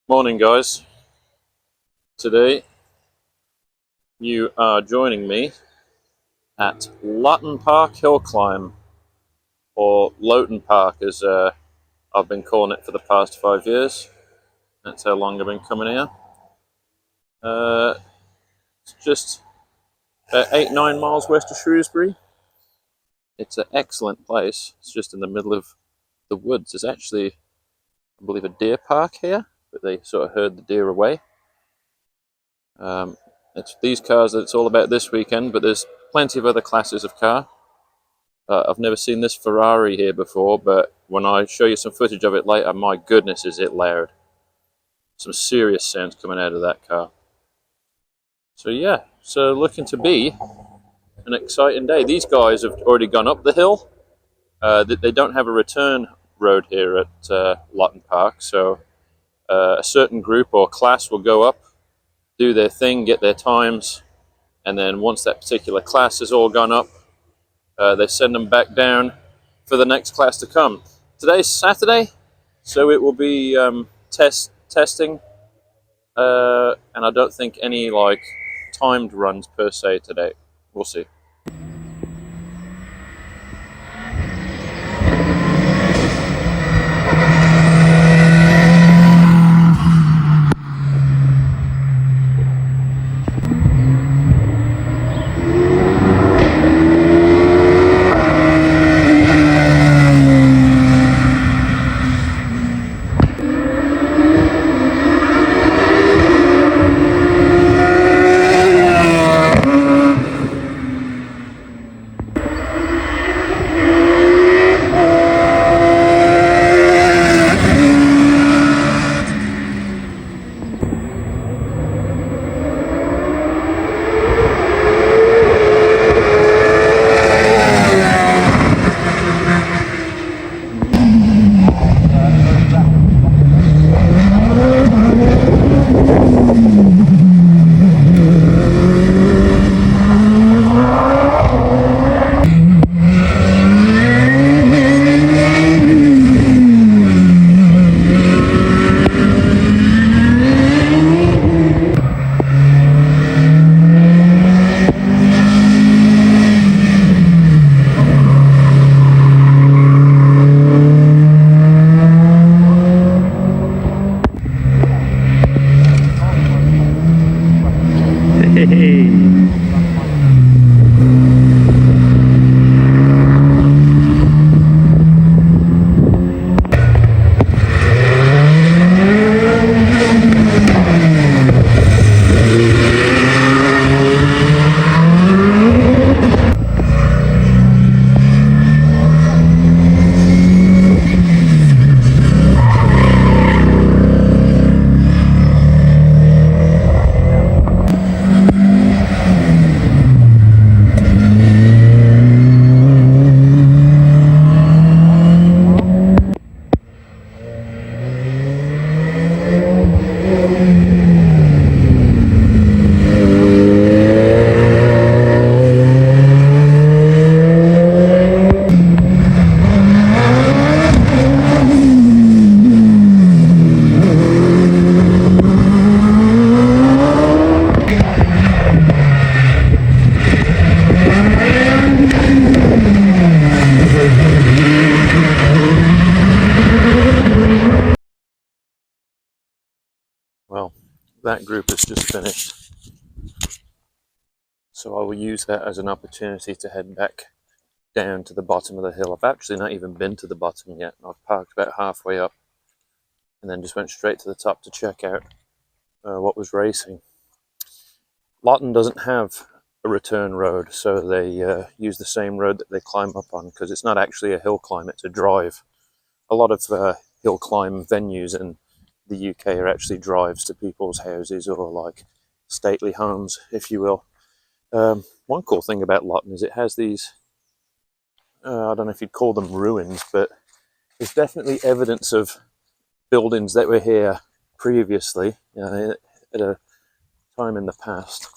Morning, guys. Today you are joining me at Loton Park Hill Climb, or Loton Park as I've been calling it for the past 5 years. That's how long I've been coming here. It's just about 8-9 miles west of Shrewsbury. It's an excellent place. It's just in the middle of the woods. There's actually, I believe, a deer park here, but they sort of herd the deer away. It's these cars that it's all about this weekend, but there's plenty of other classes of car. I've never seen this Ferrari here before, but when I show you some footage of it later, my goodness, is it loud. Some serious sounds coming out of that car. So yeah, so looking to be an exciting day. These guys have already gone up the hill. They don't have a return road here at Loton Park, so a certain group or class will go up, do their thing, get their times, and then once that particular class has all gone up, they send them back down for the next class to come. Today's Saturday, so it will be testing, and I don't think any timed runs per se today. We'll see. Well, that group has just finished, so I will use that as an opportunity to head back down to the bottom of the hill. I've actually not even been to the bottom yet. I've parked about halfway up and then just went straight to the top to check out what was racing. Loton doesn't have a return road, so they use the same road that they climb up on, because it's not actually a hill climb, it's a drive. A lot of hill climb venues in the UK are actually drives to people's houses, or stately homes, if you will. One cool thing about Loton is it has these, I don't know if you'd call them ruins, but there's definitely evidence of buildings that were here previously, at a time in the past.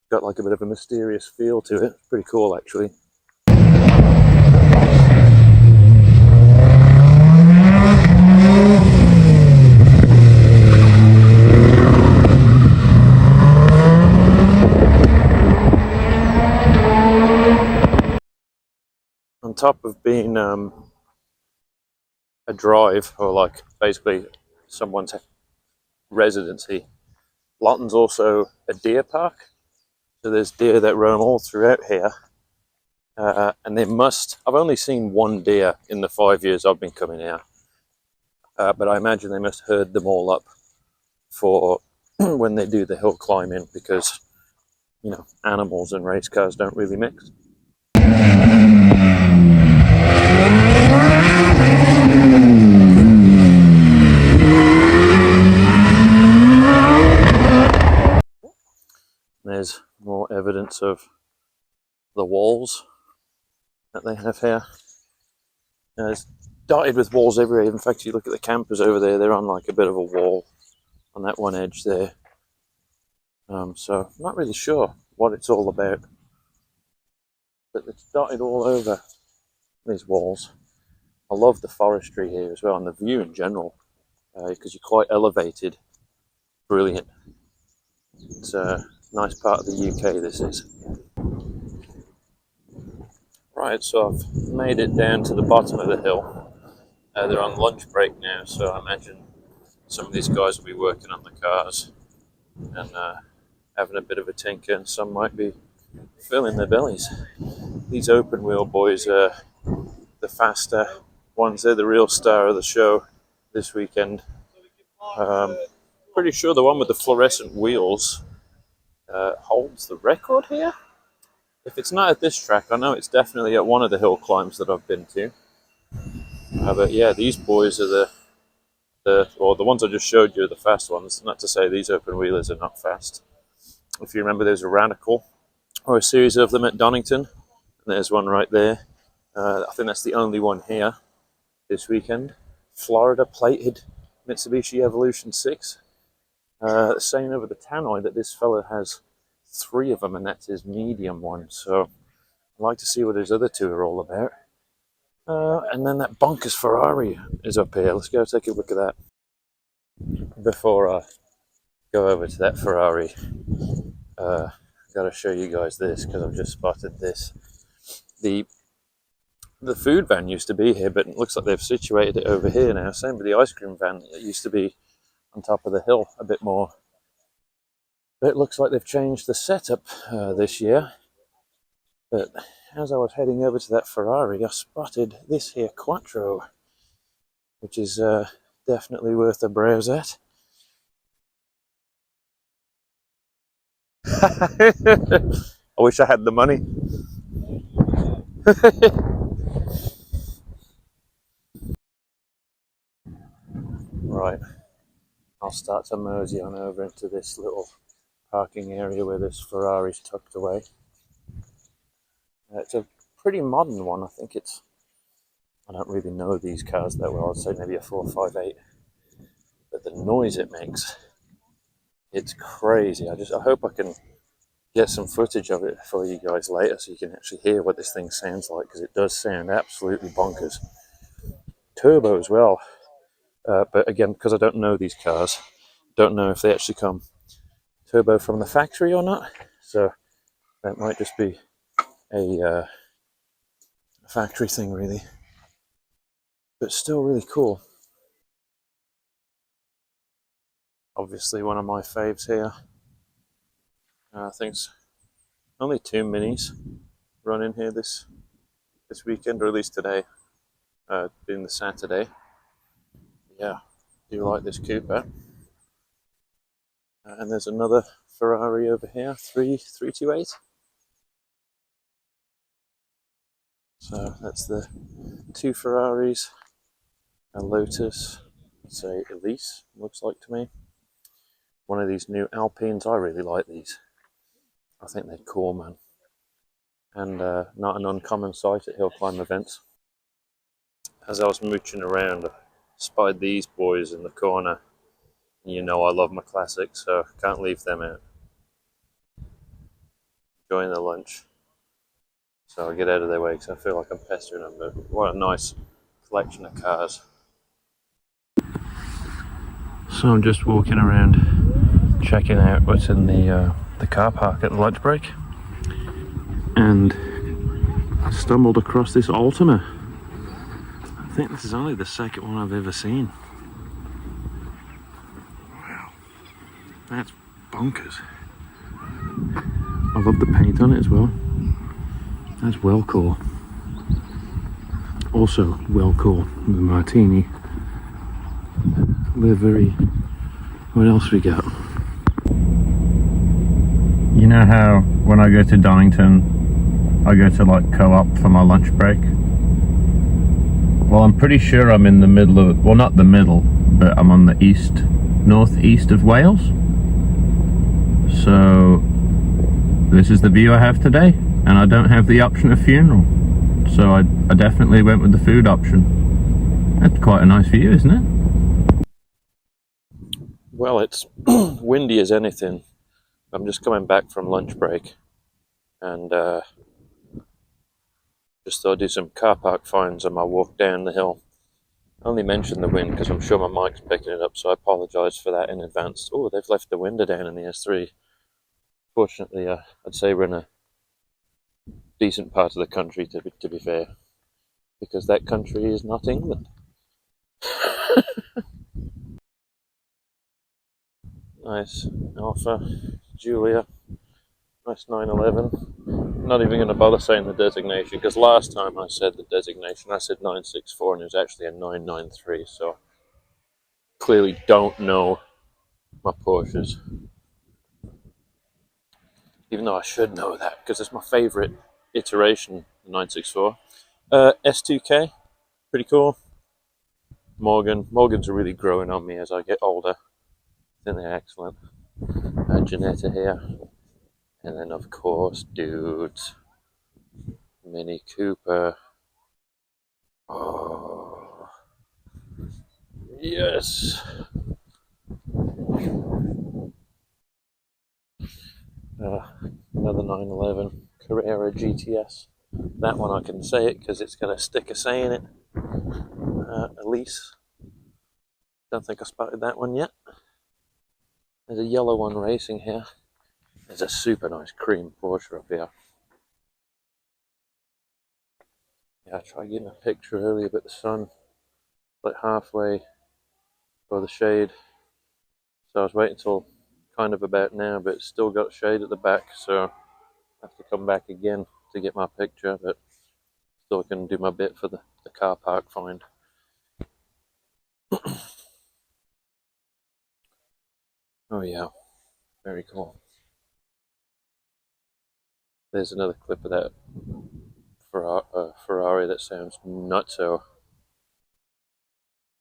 Got a bit of a mysterious feel to it. Pretty cool, actually. top of being a drive, or like basically someone's residency, Loton's also a deer park. So there's deer that roam all throughout here. And I've only seen one deer in the 5 years I've been coming here. But I imagine they must herd them all up for when they do the hill climbing, because, you know, animals and race cars don't really mix. There's more evidence of the walls that they have here. It's dotted with walls everywhere. In fact, you look at the campers over there, they're on like a bit of a wall on that one edge there. So I'm not really sure what it's all about, but it's dotted all over these walls. I love the forestry here as well, and the view in general, because you're quite elevated. Brilliant. It's a nice part of the UK, this is. Right, so I've made it down to the bottom of the hill. They're on lunch break now, so I imagine some of these guys will be working on the cars and having a bit of a tinker, and some might be filling their bellies. These open wheel boys are the faster ones. They're the real star of the show this weekend. Pretty sure the one with the fluorescent wheels holds the record here. If it's not at this track, I know it's definitely at one of the hill climbs that I've been to. But yeah, these boys are the ones I just showed you are the fast ones. Not to say these open wheelers are not fast. If you remember, there's a Radical, or a series of them at Donington. And there's one right there. I think that's the only one here this weekend. Florida plated Mitsubishi Evolution 6. Saying over the tannoy that this fella has 3 of them, and that's his medium one. So I'd like to see what his other 2 are all about. And then that bonkers Ferrari is up here. Let's go take a look at that. Before I go over to that Ferrari, I've got to show you guys this, because I've just spotted this. The food van used to be here, but it looks like they've situated it over here now. Same with the ice cream van. It used to be on top of the hill a bit more. But it looks like they've changed the setup this year. But as I was heading over to that Ferrari, I spotted this here Quattro, which is definitely worth a browse at. I wish I had the money. Right, I'll start to mosey on over into this little parking area where this Ferrari's tucked away. It's a pretty modern one. I think I don't really know these cars that well. I'd say maybe a 458. But the noise it makes, it's crazy. I hope I can get some footage of it for you guys later, so you can actually hear what this thing sounds like, because it does sound absolutely bonkers. Turbo as well. But again, because I don't know these cars, don't know if they actually come turbo from the factory or not. So that might just be a factory thing, really. But still really cool. Obviously one of my faves here. I think it's only 2 minis running here this weekend, or at least today, being the Saturday. Yeah, do like this Cooper. And there's another Ferrari over here, 328. So that's the 2 Ferraris, a Lotus, it's a Elise, looks like to me. One of these new Alpines, I really like these. I think they're cool, man. And not an uncommon sight at hill climb events. As I was mooching around, I spotted these boys in the corner. You know I love my classics, so I can't leave them out. Enjoying the lunch. So I get out of their way because I feel like I'm pestering them, but what a nice collection of cars. So I'm just walking around checking out what's in the car park at the lunch break. And stumbled across this Ultima. I think this is only the second one I've ever seen. Wow, that's bonkers. I love the paint on it as well. That's well cool. Also well cool, the martini. Livery. What else we got? You know how when I go to Donington, I go to like Co-op for my lunch break? Well, I'm pretty sure I'm in the middle of, well, not the middle, but I'm on the northeast of Wales. So this is the view I have today, and I don't have the option of funeral. So I definitely went with the food option. That's quite a nice view, isn't it? Well, it's windy as anything. I'm just coming back from lunch break, and just thought I'd do some car park finds on my walk down the hill. I only mentioned the wind because I'm sure my mic's picking it up, so I apologise for that in advance. Oh, they've left the window down in the S3. Fortunately, I'd say we're in a decent part of the country, to be fair, because that country is not England. Nice Alpha, Julia, nice 911. Not even going to bother saying the designation, because last time I said the designation, I said 964 and it was actually a 993, so clearly don't know my Porsches. Even though I should know that, because it's my favourite iteration, the 964. S2K, pretty cool. Morgans are really growing on me as I get older. I think they're excellent. Janetta here. And then, of course, dudes, Mini Cooper. Oh, yes. Another 911 Carrera GTS. That one I can say it because it's got a sticker saying it. Elise. Don't think I spotted that one yet. There's a yellow one racing here. There's a super nice cream Porsche up here. Yeah, I tried getting a picture earlier, but the sun like halfway for the shade. So I was waiting till kind of about now, but it's still got shade at the back, so I have to come back again to get my picture, but still can do my bit for the car park find. Oh yeah, very cool. There's another clip of that Ferrari that sounds nutso.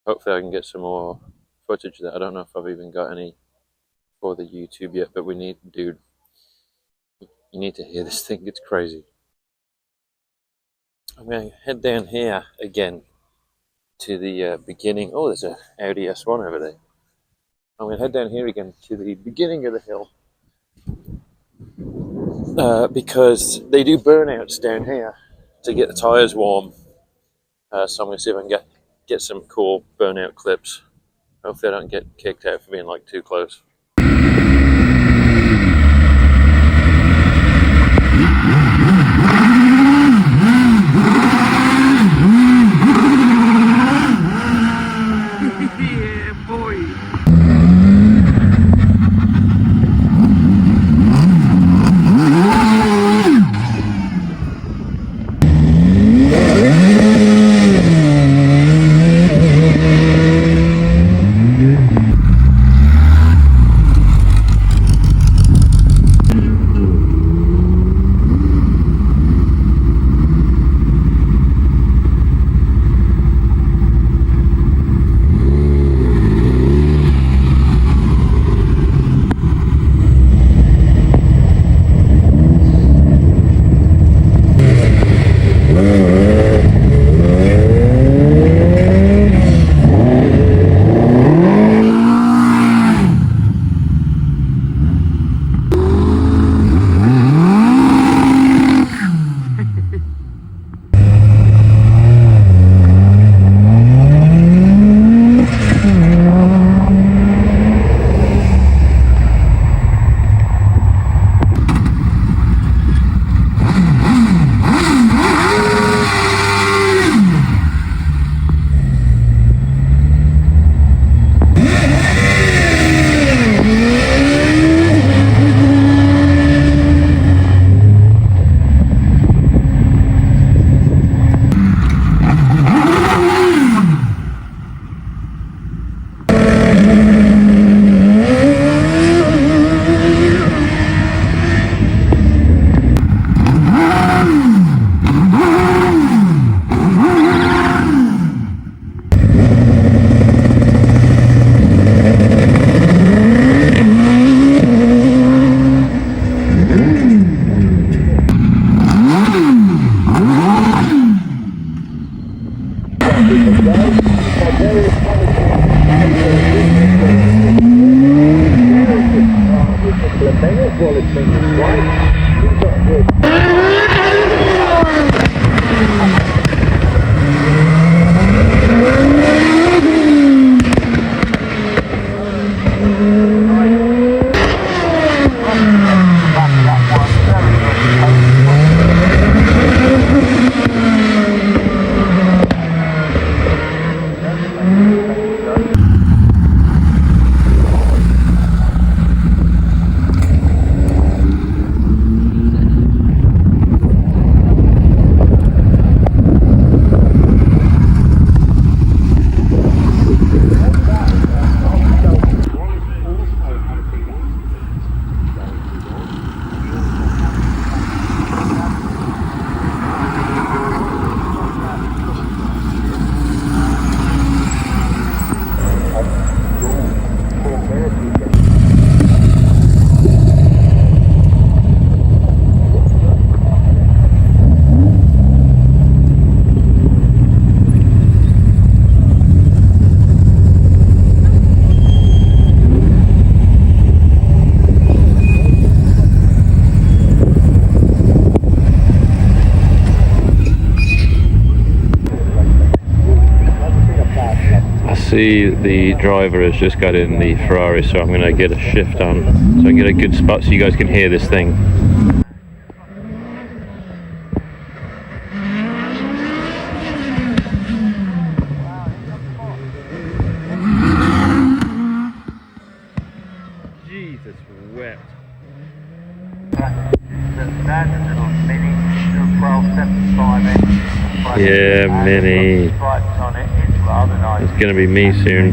Hopefully I can get some more footage of that. I don't know if I've even got any for the YouTube yet, but dude, you need to hear this thing, it's crazy. I'm going to head down here again to the beginning. Oh, there's a Audi S1 over there. I'm going to head down here again to the beginning of the hill. Because they do burnouts down here to get the tyres warm. So I'm going to see if I can get some cool burnout clips. Hopefully I don't get kicked out for being like too close. see the driver has just got in the Ferrari, so I'm going to get a shift on so I can get a good spot so you guys can hear this thing. Jesus wept. Yeah, Mini. It's going to be me soon.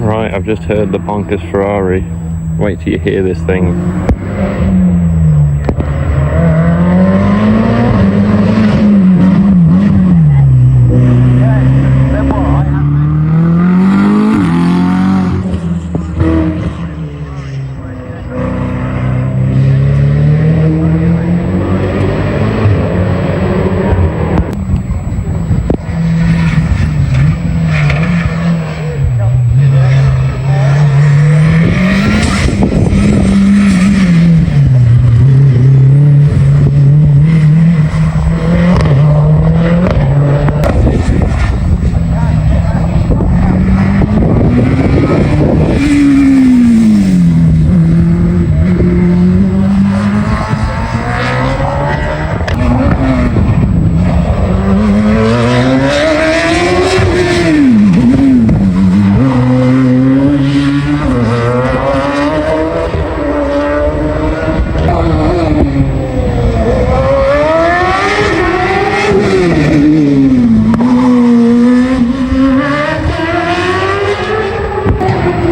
Right, I've just heard the bonkers Ferrari. Wait till you hear this thing.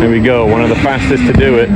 There we go, one of the fastest to do it.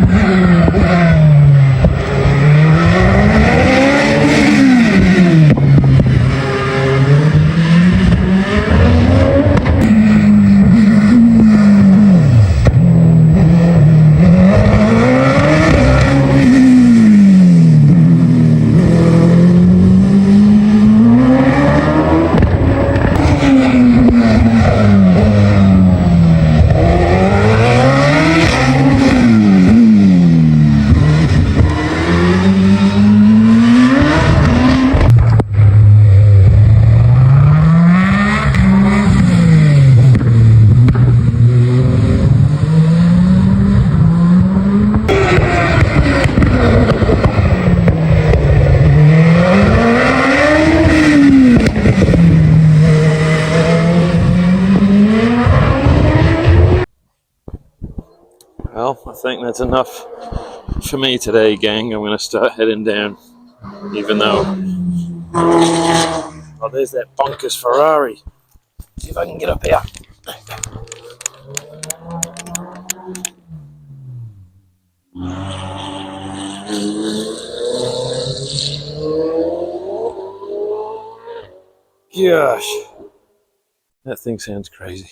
Well, I think that's enough for me today, gang. I'm going to start heading down, even though... Oh, there's that bonkers Ferrari. See if I can get up here. Gosh, that thing sounds crazy.